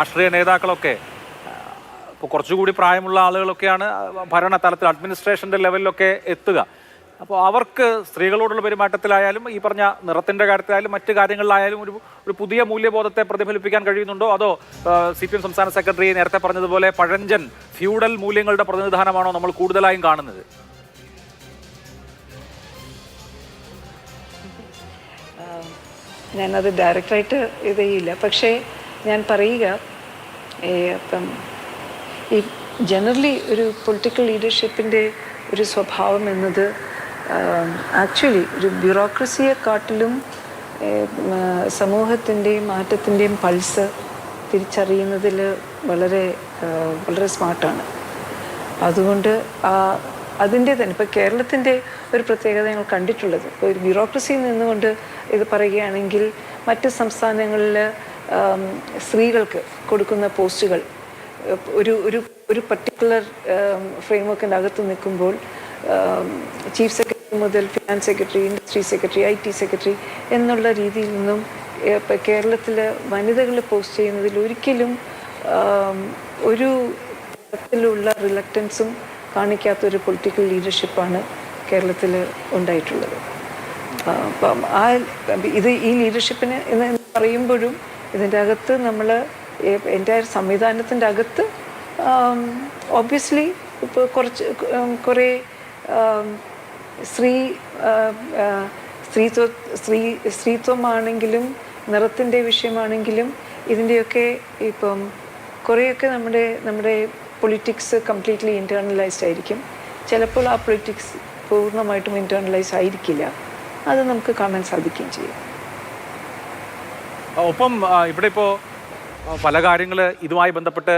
രാഷ്ട്രീയ നേതാക്കളൊക്കെ ഇപ്പോൾ കുറച്ചുകൂടി പ്രായമുള്ള ആളുകളൊക്കെയാണ് ഭരണതലത്തിൽ അഡ്മിനിസ്ട്രേഷൻ്റെ ലെവലിലൊക്കെ എത്തുക. അപ്പോൾ അവർക്ക് സ്ത്രീകളോടുള്ള പെരുമാറ്റത്തിലായാലും ഈ പറഞ്ഞ നിറത്തിൻ്റെ കാര്യത്തിലായാലും മറ്റു കാര്യങ്ങളിലായാലും ഒരു പുതിയ മൂല്യബോധത്തെ പ്രതിഫലിപ്പിക്കാൻ കഴിയുന്നുണ്ടോ? അതോ CPM സംസ്ഥാന സെക്രട്ടറി നേരത്തെ പറഞ്ഞതുപോലെ പഴഞ്ചൻ ഫ്യൂഡൽ മൂല്യങ്ങളുടെ പ്രതിനിധാനമാണോ നമ്മൾ കൂടുതലായും കാണുന്നത്? ഞാനത് ഡയറക്റ്റായിട്ട് ഇത് ചെയ്യില്ല. പക്ഷേ ഞാൻ പറയുക, ഇപ്പം ഈ ജനറലി ഒരു പൊളിറ്റിക്കൽ ലീഡർഷിപ്പിൻ്റെ ഒരു സ്വഭാവം എന്നത് ആക്ച്വലി ഒരു ബ്യൂറോക്രസിയെക്കാട്ടിലും സമൂഹത്തിൻ്റെയും മാറ്റത്തിൻ്റെയും പൾസ് തിരിച്ചറിയുന്നതിൽ വളരെ വളരെ സ്മാർട്ടാണ്. അതുകൊണ്ട് അതിൻ്റെ തന്നെ ഇപ്പോൾ കേരളത്തിൻ്റെ ഒരു പ്രത്യേകത ഞങ്ങൾ കണ്ടിട്ടുള്ളത്, ഇപ്പോൾ ഒരു ബ്യൂറോക്രസിയിൽ നിന്നുകൊണ്ട് ഇത് പറയുകയാണെങ്കിൽ മറ്റ് സംസ്ഥാനങ്ങളിൽ സ്ത്രീകൾക്ക് കൊടുക്കുന്ന പോസ്റ്റുകൾ ഒരു ഒരു ഒരു പർട്ടിക്കുലർ ഫ്രെയിംവർക്കിൻ്റെ അകത്ത് നിൽക്കുമ്പോൾ ചീഫ് സെക്രട്ടറി മുതൽ finance secretary, industry secretary, IT secretary എന്നുള്ള രീതിയിൽ നിന്നും ഇപ്പോൾ കേരളത്തിൽ വനിതകൾ പോസ്റ്റ് ചെയ്യുന്നതിൽ ഒരിക്കലും ഒരു തരത്തിലുള്ള റിലക്റ്റൻസും കാണിക്കാത്തൊരു പൊളിറ്റിക്കൽ ലീഡർഷിപ്പാണ് കേരളത്തിൽ ഉണ്ടായിട്ടുള്ളത്. അപ്പം ഈ ലീഡർഷിപ്പിന് എന്ന് പറയുമ്പോഴും ഇതിൻ്റെ അകത്ത് നമ്മൾ എൻ്റെ സംവിധാനത്തിൻ്റെ അകത്ത് ഒബ്വിയസ്ലി ഇപ്പോൾ കുറേ സ്ത്രീത്വമാണെങ്കിലും നിറത്തിൻ്റെ വിഷയമാണെങ്കിലും ഇതിൻ്റെയൊക്കെ ഇപ്പം കുറേയൊക്കെ നമ്മുടെ പൊളിറ്റിക്സ് കംപ്ലീറ്റ്ലി ഇൻറ്റേർണലൈസ്ഡ് ആയിരിക്കും. ചിലപ്പോൾ ആ പൊളിറ്റിക്സ് പൂർണ്ണമായിട്ടും ഇൻറ്റേർണലൈസ് ആയിരിക്കില്ല. അത് നമുക്ക് കാണാൻ സാധിക്കുകയും ചെയ്യും. ഒപ്പം ഇവിടെ ഇപ്പോൾ പല കാര്യങ്ങൾ ഇതുമായി ബന്ധപ്പെട്ട്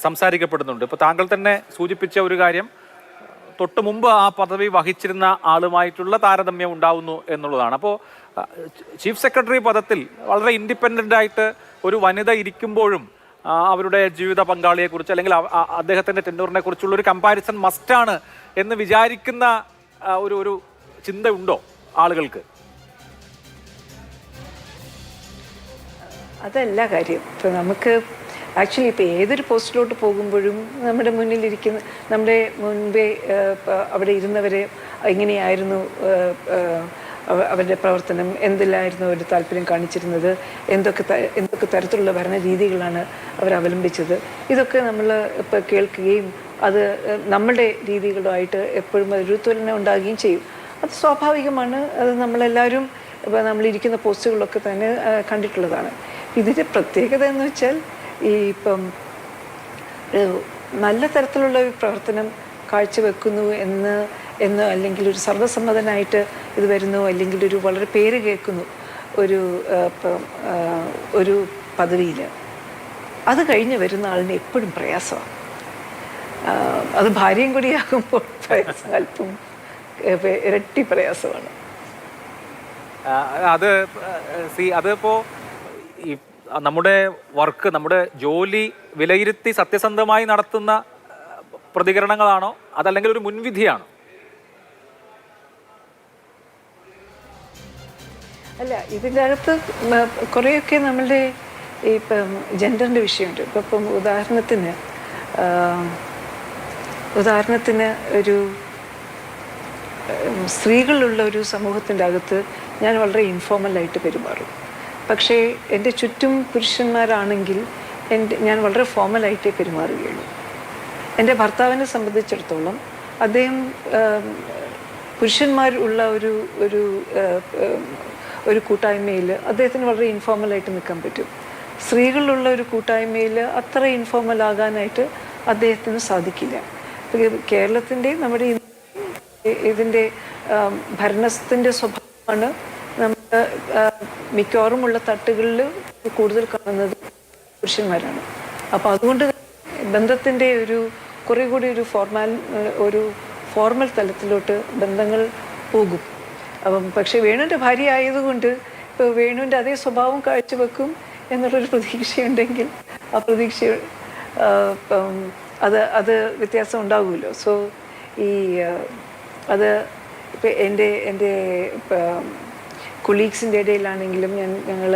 സംസാരിക്കപ്പെടുന്നുണ്ട്. ഇപ്പോൾ താങ്കൾ തന്നെ സൂചിപ്പിച്ച ഒരു കാര്യം, തൊട്ട് മുമ്പ് ആ പദവി വഹിച്ചിരുന്ന ആളുമായിട്ടുള്ള താരതമ്യം ഉണ്ടാവുന്നു എന്നുള്ളതാണ്. അപ്പോൾ ചീഫ് സെക്രട്ടറി പദത്തിൽ വളരെ ഇൻഡിപെൻഡൻ്റ് ആയിട്ട് ഒരു വനിത ഇരിക്കുമ്പോഴും അവരുടെ ജീവിത പങ്കാളിയെക്കുറിച്ച് അല്ലെങ്കിൽ അദ്ദേഹത്തിൻ്റെ ടെന്നൂറിനെ കുറിച്ചുള്ള ഒരു കമ്പാരിസൺ മസ്റ്റാണ് എന്ന് വിചാരിക്കുന്ന ഒരു ചിന്ത ഉണ്ടോ ആളുകൾക്ക്? അതല്ല കാര്യം. ഇപ്പോൾ നമുക്ക് ആക്ച്വലി ഇപ്പോൾ ഏതൊരു പോസ്റ്റിലോട്ട് പോകുമ്പോഴും നമ്മുടെ മുന്നിലിരിക്കുന്ന നമ്മുടെ മുൻപേ അവിടെ ഇരുന്നവരെ എങ്ങനെയായിരുന്നു അവരുടെ പ്രവർത്തനം, എന്തിലായിരുന്നു അവർ താല്പര്യം കാണിച്ചിരുന്നത്, എന്തൊക്കെ തരത്തിലുള്ള ഭരണ രീതികളാണ് അവർ അവലംബിച്ചത്, ഇതൊക്കെ നമ്മൾ ഇപ്പോൾ കേൾക്കുകയും അത് നമ്മളുടെ രീതികളുമായിട്ട് എപ്പോഴും ഒരു തുലന ഉണ്ടാകുകയും ചെയ്യും. അത് സ്വാഭാവികമാണ്. അത് നമ്മളെല്ലാവരും ഇപ്പോൾ നമ്മളിരിക്കുന്ന പോസ്റ്റുകളൊക്കെ തന്നെ കണ്ടിട്ടുള്ളതാണ്. ഇതിൻ്റെ പ്രത്യേകത എന്ന് വെച്ചാൽ ഈ ഇപ്പം നല്ല തരത്തിലുള്ള ഒരു പ്രവർത്തനം കാഴ്ചവെക്കുന്നു എന്ന് അല്ലെങ്കിൽ ഒരു സർവ്വസമ്മതനായിട്ട് ഇത് വരുന്നു, അല്ലെങ്കിൽ ഒരു വളരെ പേര് കേൾക്കുന്നു ഒരു പദവിയിൽ, അത് കഴിഞ്ഞ് വരുന്ന ആളിന് എപ്പോഴും പ്രയാസമാണ്. അത് ഭാര്യയും കൂടിയാകുമ്പോൾ പ്രയാസം അല്പം ഇരട്ടി പ്രയാസമാണ്. അതിപ്പോ ഈ നമ്മുടെ വർക്ക്, നമ്മുടെ ജോലി വിലയിരുത്തി സത്യസന്ധമായി നടത്തുന്ന പ്രതികരണങ്ങളാണോ അതല്ലെങ്കിൽ ഒരു മുൻവിധിയാണോ? അല്ല, ഇതിൻ്റെ അകത്ത് കുറേയൊക്കെ നമ്മളുടെ ഇപ്പം ജെൻഡറിൻ്റെ വിഷയമുണ്ട്. ഇപ്പം ഉദാഹരണത്തിന് ഒരു സ്ത്രീകളുള്ള ഒരു സമൂഹത്തിൻ്റെ അകത്ത് ഞാൻ വളരെ ഇൻഫോർമലായിട്ട് പെരുമാറും. പക്ഷേ എൻ്റെ ചുറ്റും പുരുഷന്മാരാണെങ്കിൽ ഞാൻ വളരെ ഫോർമലായിട്ടേ പെരുമാറുകയുള്ളൂ. എൻ്റെ ഭർത്താവിനെ സംബന്ധിച്ചിടത്തോളം അദ്ദേഹം പുരുഷന്മാർ ഉള്ള ഒരു കൂട്ടായ്മയിൽ അദ്ദേഹത്തിന് വളരെ ഇൻഫോർമലായിട്ട് നിൽക്കാൻ പറ്റും. സ്ത്രീകളുള്ള ഒരു കൂട്ടായ്മയിൽ അത്ര ഇൻഫോർമൽ ആകാനായിട്ട് അദ്ദേഹത്തിന് സാധിക്കില്ല. കേരളത്തിൻ്റെ നമ്മുടെ ഇതിൻ്റെ ഭരണത്തിൻ്റെ സ്വഭാവമാണ് നമ്മൾ മിക്കവാറും തട്ടുകളിൽ കൂടുതൽ കാണുന്നത് പുരുഷന്മാരാണ്. അപ്പോൾ അതുകൊണ്ട് ബന്ധത്തിൻ്റെ കുറേ കൂടി ഒരു ഫോർമൽ തലത്തിലോട്ട് ബന്ധങ്ങൾ പോകും. അപ്പം പക്ഷേ വേണുവിൻ്റെ ഭാര്യ ആയതുകൊണ്ട് ഇപ്പോൾ വേണുവിൻ്റെ അതേ സ്വഭാവം കാഴ്ചവെക്കും എന്നുള്ളൊരു പ്രതീക്ഷയുണ്ടെങ്കിൽ ആ പ്രതീക്ഷ അത് വ്യത്യാസം ഉണ്ടാകുമല്ലോ. സോ അത് ഇപ്പോൾ എൻ്റെ കൊളീഗ്സിൻ്റെ ഇടയിലാണെങ്കിലും ഞങ്ങൾ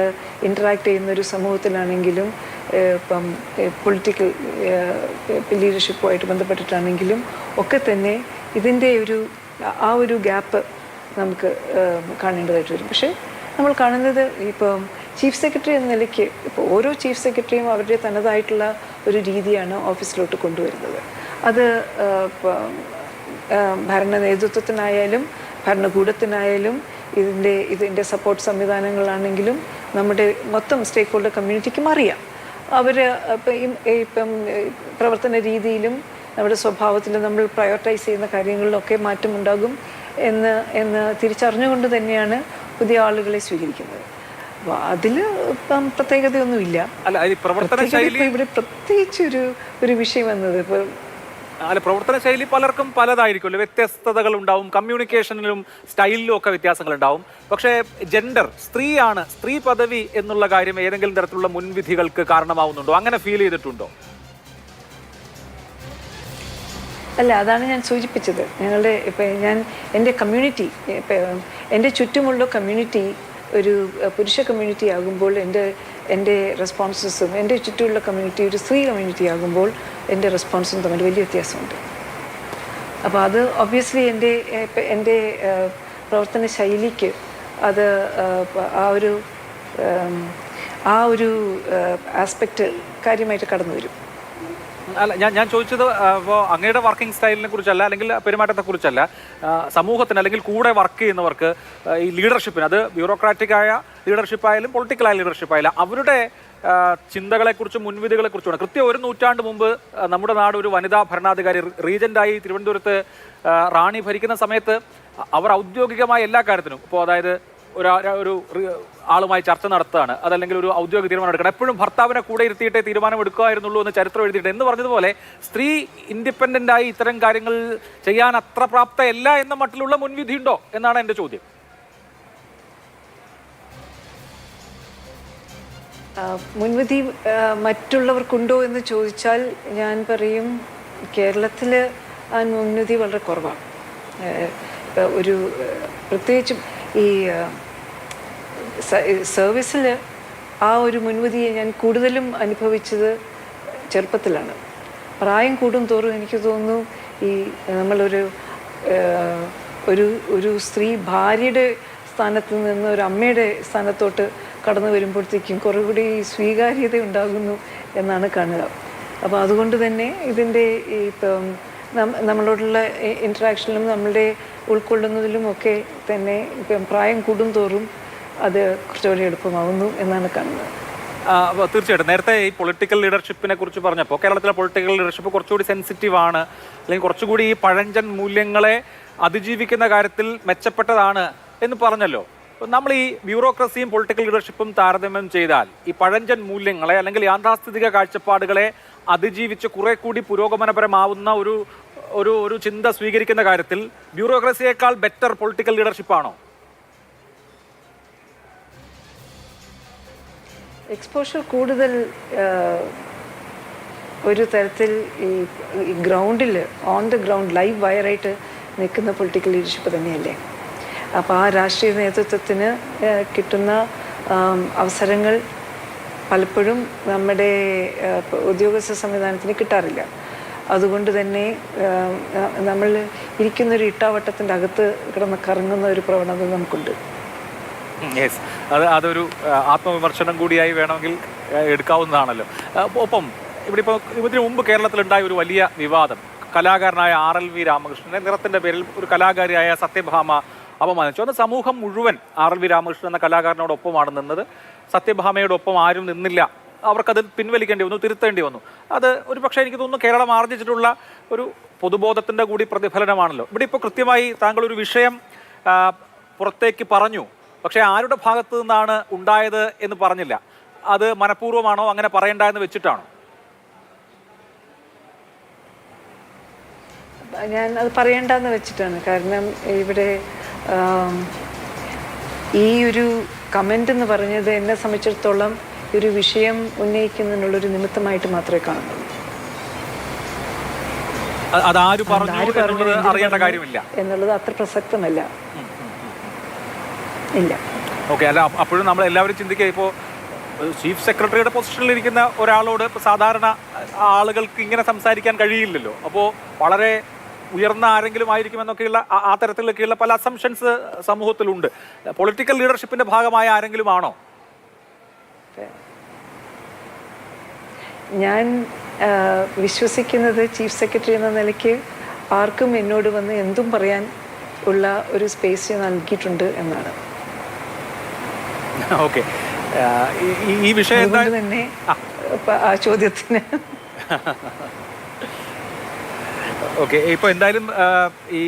ഇൻറ്ററാക്ട് ചെയ്യുന്നൊരു സമൂഹത്തിലാണെങ്കിലും ഇപ്പം പൊളിറ്റിക്കൽ ലീഡർഷിപ്പുമായിട്ട് ബന്ധപ്പെട്ടിട്ടാണെങ്കിലും ഒക്കെ തന്നെ ഇതിൻ്റെ ഒരു ഗ്യാപ്പ് നമുക്ക് കാണേണ്ടതായിട്ട് വരും. പക്ഷേ നമ്മൾ കാണുന്നത് ഇപ്പം ചീഫ് സെക്രട്ടറി എന്ന നിലയ്ക്ക് ഇപ്പോൾ ഓരോ ചീഫ് സെക്രട്ടറിയും അവരുടെ തനതായിട്ടുള്ള ഒരു രീതിയാണ് ഓഫീസിലോട്ട് കൊണ്ടുവരുന്നത്. അത് ഭരണ നേതൃത്വത്തിനായാലും ഭരണകൂടത്തിനായാലും ഇതിൻ്റെ സപ്പോർട്ട് സംവിധാനങ്ങളാണെങ്കിലും നമ്മുടെ മൊത്തം സ്റ്റേക്ക് ഹോൾഡർ കമ്മ്യൂണിറ്റിക്കും അറിയാം. അവർ ഇപ്പം പ്രവർത്തന രീതിയിലും നമ്മുടെ സ്വഭാവത്തിലും നമ്മൾ പ്രയോറിറ്റൈസ് ചെയ്യുന്ന കാര്യങ്ങളിലൊക്കെ മാറ്റമുണ്ടാകും എന്ന് തിരിച്ചറിഞ്ഞുകൊണ്ട് തന്നെയാണ് പുതിയ ആളുകളെ സ്വീകരിക്കുന്നത്. അപ്പോൾ അതിൽ ഇപ്പം പ്രത്യേകതയൊന്നുമില്ല. ഇവിടെ പ്രത്യേകിച്ച് ഒരു വിഷയം വന്നത് ഇപ്പോൾ പ്രവർത്തന ശൈലി പലർക്കും പലതായിരിക്കുമല്ലോ, വ്യത്യസ്തതകൾ ഉണ്ടാവും, കമ്മ്യൂണിക്കേഷനിലും സ്റ്റൈലിലും ഒക്കെ വ്യത്യാസങ്ങൾ ഉണ്ടാവും. പക്ഷേ ജെൻഡർ, സ്ത്രീ പദവി എന്നുള്ള കാര്യം ഏതെങ്കിലും തരത്തിലുള്ള മുൻവിധികൾക്ക് കാരണമാവുന്നുണ്ടോ? അങ്ങനെ ഫീൽ ചെയ്തിട്ടുണ്ടോ? അല്ല, അതാണ് ഞാൻ സൂചിപ്പിച്ചത്. ഞങ്ങളുടെ എൻ്റെ കമ്മ്യൂണിറ്റി, എൻ്റെ ചുറ്റുമുള്ള കമ്മ്യൂണിറ്റി ഒരു പുരുഷ കമ്മ്യൂണിറ്റി ആകുമ്പോൾ എൻ്റെ റെസ്പോൺസസും എൻ്റെ ചുറ്റുമുള്ള കമ്മ്യൂണിറ്റി ഒരു സ്ത്രീ കമ്മ്യൂണിറ്റി ആകുമ്പോൾ എൻ്റെ റെസ്പോൺസും തമ്മിൽ വലിയ വ്യത്യാസമുണ്ട്. അപ്പോൾ അത് ഒബ്വിയസ്ലി എൻ്റെ പ്രവർത്തന ശൈലിക്ക് അത് ആ ഒരു ആസ്പെക്റ്റ് കാര്യമായിട്ട് കടന്നു വരും. അല്ല, ഞാൻ ചോദിച്ചത് ഇപ്പോൾ അങ്ങയുടെ വർക്കിംഗ് സ്റ്റൈലിനെ കുറിച്ചല്ല, അല്ലെങ്കിൽ പെരുമാറ്റത്തെക്കുറിച്ചല്ല. സമൂഹത്തിന് അല്ലെങ്കിൽ കൂടെ വർക്ക് ചെയ്യുന്നവർക്ക് ഈ ലീഡർഷിപ്പിന്, അത് ബ്യൂറോക്രാറ്റിക്കായ ലീഡർഷിപ്പായാലും പൊളിറ്റിക്കലായ ലീഡർഷിപ്പായാലും അവരുടെ ചിന്തകളെക്കുറിച്ചും മുൻവിധികളെക്കുറിച്ചുമാണ്. കൃത്യം 1 നൂറ്റാണ്ട് മുമ്പ് നമ്മുടെ നാട് ഒരു വനിതാ ഭരണാധികാരി റീജൻ്റായി തിരുവനന്തപുരത്ത് റാണി ഭരിക്കുന്ന സമയത്ത് അവർ ഔദ്യോഗികമായ എല്ലാ കാര്യത്തിനും, ഇപ്പോൾ അതായത് ഒരു ആളുമായി ചർച്ച നടത്തുകയാണ്, അതല്ലെങ്കിൽ ഒരു ഔദ്യോഗിക തീരുമാനം എടുക്കണം, എപ്പോഴും ഭർത്താവിനെ കൂടെ ഇരുത്തിയിട്ടേ തീരുമാനം എടുക്കുകയായിരുന്നുള്ളൂ എന്ന് ചരിത്രം എഴുതിയിട്ട് എന്ന് പറഞ്ഞതുപോലെ സ്ത്രീ ഇൻഡിപെൻഡൻ്റായി ഇത്തരം കാര്യങ്ങൾ ചെയ്യാൻ അത്ര പ്രാപ്തയല്ല എന്ന മട്ടിലുള്ള മുൻവിധി ഉണ്ടോ എന്നാണ് എൻ്റെ ചോദ്യം. മുൻവിധി മറ്റുള്ളവർക്കുണ്ടോ എന്ന് ചോദിച്ചാൽ ഞാൻ പറയും കേരളത്തിൽ ആ മുൻവിധി വളരെ കുറവാണ്. ഒരു പ്രത്യേകിച്ചും ഈ സർവീസിൽ ആ ഒരു മുൻവിധിയെ ഞാൻ കൂടുതലും അനുഭവിച്ചത് ചെറുപ്പത്തിലാണ്. പ്രായം കൂടും തോറും എനിക്ക് തോന്നുന്നു ഈ നമ്മളൊരു ഒരു സ്ത്രീ ഭാര്യയുടെ സ്ഥാനത്ത് നിന്ന് ഒരു അമ്മയുടെ സ്ഥാനത്തോട്ട് കടന്നു വരുമ്പോഴത്തേക്കും കുറേ കൂടി സ്വീകാര്യത ഉണ്ടാകുന്നു എന്നാണ് കാണുക. അപ്പോൾ അതുകൊണ്ട് തന്നെ ഇതിൻ്റെ ഇപ്പം നമ്മളോടുള്ള ഇൻട്രാക്ഷനിലും നമ്മളുടെ ഉൾക്കൊള്ളുന്നതിലും ഒക്കെ തന്നെ ഇപ്പം പ്രായം കൂടും തോറും അത് കുറച്ചുകൂടി എളുപ്പമാകുന്നു എന്നാണ് കാണുന്നത്. തീർച്ചയായിട്ടും നേരത്തെ ഈ പൊളിറ്റിക്കൽ ലീഡർഷിപ്പിനെ കുറിച്ച് പറഞ്ഞപ്പോൾ കേരളത്തിലെ പൊളിറ്റിക്കൽ ലീഡർഷിപ്പ് കുറച്ചുകൂടി സെൻസിറ്റീവ് ആണ്, അല്ലെങ്കിൽ കുറച്ചുകൂടി ഈ പഴഞ്ചൻ മൂല്യങ്ങളെ അതിജീവിക്കുന്ന കാര്യത്തിൽ മെച്ചപ്പെട്ടതാണ് എന്ന് പറഞ്ഞല്ലോ. നമ്മൾ ഈ ബ്യൂറോക്രസിയും പൊളിറ്റിക്കൽ ലീഡർഷിപ്പും താരതമ്യം ചെയ്താൽ ഈ പഴഞ്ചൻ മൂല്യങ്ങളെ അല്ലെങ്കിൽ യാഥാസ്ഥിതിക കാഴ്ചപ്പാടുകളെ അതിജീവിച്ച് കുറെ കൂടി പുരോഗമനപരമാവുന്ന ഒരു ചിന്ത സ്വീകരിക്കുന്ന കാര്യത്തിൽ ബ്യൂറോക്രസിയേക്കാൾ ബെറ്റർ പൊളിറ്റിക്കൽ ലീഡർഷിപ്പാണോ? എക്സ്പോഷർ കൂടുതൽ ഒരു തരത്തിൽ ഈ ഗ്രൗണ്ടിൽ ഓൺ ദ ഗ്രൗണ്ട് ലൈവ് വയറായിട്ട് നിൽക്കുന്ന പൊളിറ്റിക്കൽ ലീഡർഷിപ്പ് തന്നെയല്ലേ. അപ്പോൾ ആ രാഷ്ട്രീയ നേതൃത്വത്തിന് കിട്ടുന്ന അവസരങ്ങൾ പലപ്പോഴും നമ്മുടെ ഉദ്യോഗസ്ഥ സംവിധാനത്തിന് കിട്ടാറില്ല. അതുകൊണ്ട് തന്നെ നമ്മൾ ഇരിക്കുന്നൊരു ഇട്ടാവട്ടത്തിൻ്റെ അകത്ത് കിടന്ന് കറങ്ങുന്ന ഒരു പ്രവണത നമുക്കുണ്ട്. യെസ്, അതൊരു ആത്മവിമർശനം കൂടിയായി വേണമെങ്കിൽ എടുക്കാവുന്നതാണല്ലോ. ഒപ്പം ഇപ്പോൾ ഇതിനു മുമ്പ് കേരളത്തിലുണ്ടായ ഒരു വലിയ വിവാദം, കലാകാരനായ RLV രാമകൃഷ്ണനെ നിറത്തിൻ്റെ പേരിൽ ഒരു കലാകാരിയായ സത്യഭാമ അപമാനിച്ചു. അന്ന് സമൂഹം മുഴുവൻ RLV രാമകൃഷ്ണൻ എന്ന കലാകാരനോടൊപ്പമാണ് നിന്നത്. സത്യഭാമയോടൊപ്പം ആരും നിന്നില്ല. അവർക്കത് പിൻവലിക്കേണ്ടി വന്നു, തിരുത്തേണ്ടി വന്നു. അത് ഒരു പക്ഷേ എനിക്ക് തോന്നുന്നു കേരളം ആർജിച്ചിട്ടുള്ള ഒരു പൊതുബോധത്തിൻ്റെ കൂടി പ്രതിഫലനമാണല്ലോ. ഇവിടെ ഇപ്പോൾ കൃത്യമായി താങ്കൾ ഒരു വിഷയം പുറത്തേക്ക് പറഞ്ഞു, പക്ഷേ ആരുടെ ഭാഗത്തു നിന്നാണ് ഉണ്ടായത് എന്ന് പറഞ്ഞില്ല. അത് മനഃപൂർവ്വമാണോ, അങ്ങനെ പറയണ്ട എന്ന് വെച്ചിട്ടാണോ? ഞാൻ അത് പറയണ്ടെന്ന് വെച്ചിട്ടാണ്. കാരണം ഇവിടെ ഈ ഒരു കമൻ്റ് എന്ന് പറഞ്ഞത് എന്നെ സംബന്ധിച്ചിടത്തോളം ഒരു വിഷയം ഉന്നയിക്കുന്നതിനുള്ളൊരു നിമിത്തമായിട്ട് മാത്രമേ കാണുന്നുള്ളൂ. എന്നുള്ളത് അത്ര പ്രസക്തമല്ല. ഇല്ല. ഓക്കെ, അല്ല അപ്പോഴും നമ്മൾ എല്ലാവരും ചിന്തിക്കുക, ഇപ്പോൾ ചീഫ് സെക്രട്ടറിയുടെ പൊസിഷനിലിരിക്കുന്ന ഒരാളോട് ഇപ്പോൾ സാധാരണ ആളുകൾക്ക് ഇങ്ങനെ സംസാരിക്കാൻ കഴിയില്ലല്ലോ. അപ്പോൾ വളരെ ഉയർന്ന ആരെങ്കിലും ആയിരിക്കുമെന്നൊക്കെയുള്ള ആ തരത്തിലൊക്കെയുള്ള പല അസംഷൻസ് സമൂഹത്തിലുണ്ട്. പൊളിറ്റിക്കൽ ലീഡർഷിപ്പിന്റെ ഭാഗമായ ആരെങ്കിലും ആണോ? ഞാൻ വിശ്വസിക്കുന്നത് ചീഫ് സെക്രട്ടറി എന്ന നിലയ്ക്ക് ആർക്കും എന്നോട് വന്ന് എന്തും പറയാൻ ഉള്ള ഒരു സ്പേസ് നൽകിയിട്ടുണ്ട് എന്നാണ്. ഓക്കെ, ഈ വിഷയം അതുകൊണ്ട് തന്നെ ആ ചോദ്യത്തിന് ഓക്കെ, ഇപ്പോൾ എന്തായാലും ഈ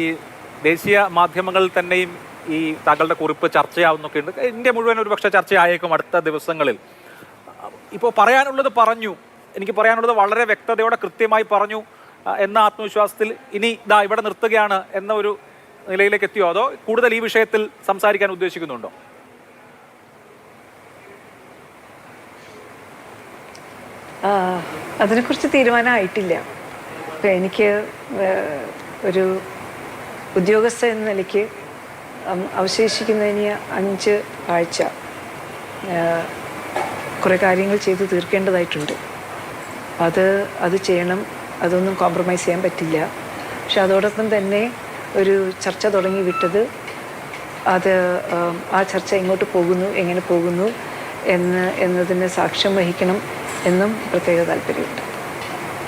ദേശീയ മാധ്യമങ്ങളിൽ തന്നെയും ഈ താങ്കളുടെ കുറിപ്പ് ചർച്ചയാവുന്നൊക്കെ ഉണ്ട്. ഇന്ത്യ മുഴുവൻ ഒരു പക്ഷേ ചർച്ചയായേക്കും അടുത്ത ദിവസങ്ങളിൽ. ഇപ്പോൾ പറയാനുള്ളത് പറഞ്ഞു, എനിക്ക് പറയാനുള്ളത് വളരെ വ്യക്തതയോടെ കൃത്യമായി പറഞ്ഞു എന്ന ആത്മവിശ്വാസത്തിൽ ഇനി ഇതാ ഇവിടെ നിർത്തുകയാണ് എന്ന ഒരു നിലയിലേക്ക് എത്തിയോ, അതോ കൂടുതൽ ഈ വിഷയത്തിൽ സംസാരിക്കാൻ ഉദ്ദേശിക്കുന്നുണ്ടോ? അതിനെക്കുറിച്ച് തീരുമാനമായിട്ടില്ല. ഇപ്പം എനിക്ക് ഒരു ഉദ്യോഗസ്ഥ എന്ന നിലയ്ക്ക് അവശേഷിക്കുന്നതിന് 5 ആഴ്ച കുറേ കാര്യങ്ങൾ ചെയ്ത് തീർക്കേണ്ടതായിട്ടുണ്ട്. അത് ചെയ്യണം, അതൊന്നും കോംപ്രമൈസ് ചെയ്യാൻ പറ്റില്ല. പക്ഷെ അതോടൊപ്പം തന്നെ ഒരു ചർച്ച തുടങ്ങി വിട്ടത് ആ ചർച്ച എങ്ങോട്ട് പോകുന്നു, എങ്ങനെ പോകുന്നു എന്നതിന് സാക്ഷ്യം വഹിക്കണം എന്നും പ്രത്യേക താല്പര്യമുണ്ട്.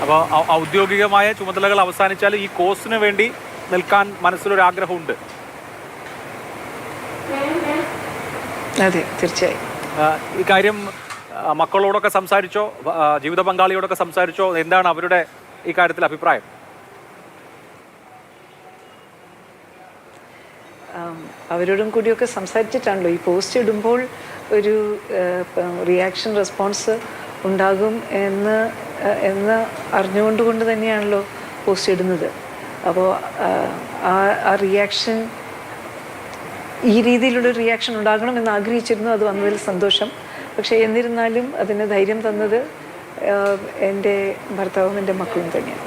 അപ്പോൾ ഔദ്യോഗികമായ ചുമതലകൾ അവസാനിച്ചാൽ ഈ കോഴ്സിന് വേണ്ടി നിൽക്കാൻ മനസ്സിലൊരാഗ്രഹമുണ്ട്. അതെ, തീർച്ചയായും. ഈ കാര്യം മക്കളോടൊക്കെ സംസാരിച്ചോ, ജീവിത പങ്കാളിയോടൊക്കെ സംസാരിച്ചോ? എന്താണ് അവരുടെ ഈ കാര്യത്തിൽ അഭിപ്രായം? അവരോടും കൂടിയൊക്കെ സംസാരിച്ചിട്ടാണല്ലോ ഈ പോസ്റ്റ് ഇടുമ്പോൾ ഒരു റിയാക്ഷൻ റെസ്പോൺസ് ഉണ്ടാകും എന്ന് അറിഞ്ഞുകൊണ്ട് തന്നെയാണല്ലോ പോസ്റ്റ് ഇടുന്നത്. അപ്പോൾ ആ റിയാക്ഷൻ, ഈ രീതിയിലുള്ള റിയാക്ഷൻ ഉണ്ടാകണമെന്ന് ആഗ്രഹിച്ചിരുന്നു. അത് വന്നതിൽ സന്തോഷം. പക്ഷേ എന്നിരുന്നാലും അതിന് ധൈര്യം തന്നത് എൻ്റെ ഭർത്താവും എൻ്റെ മക്കളും തന്നെയാണ്.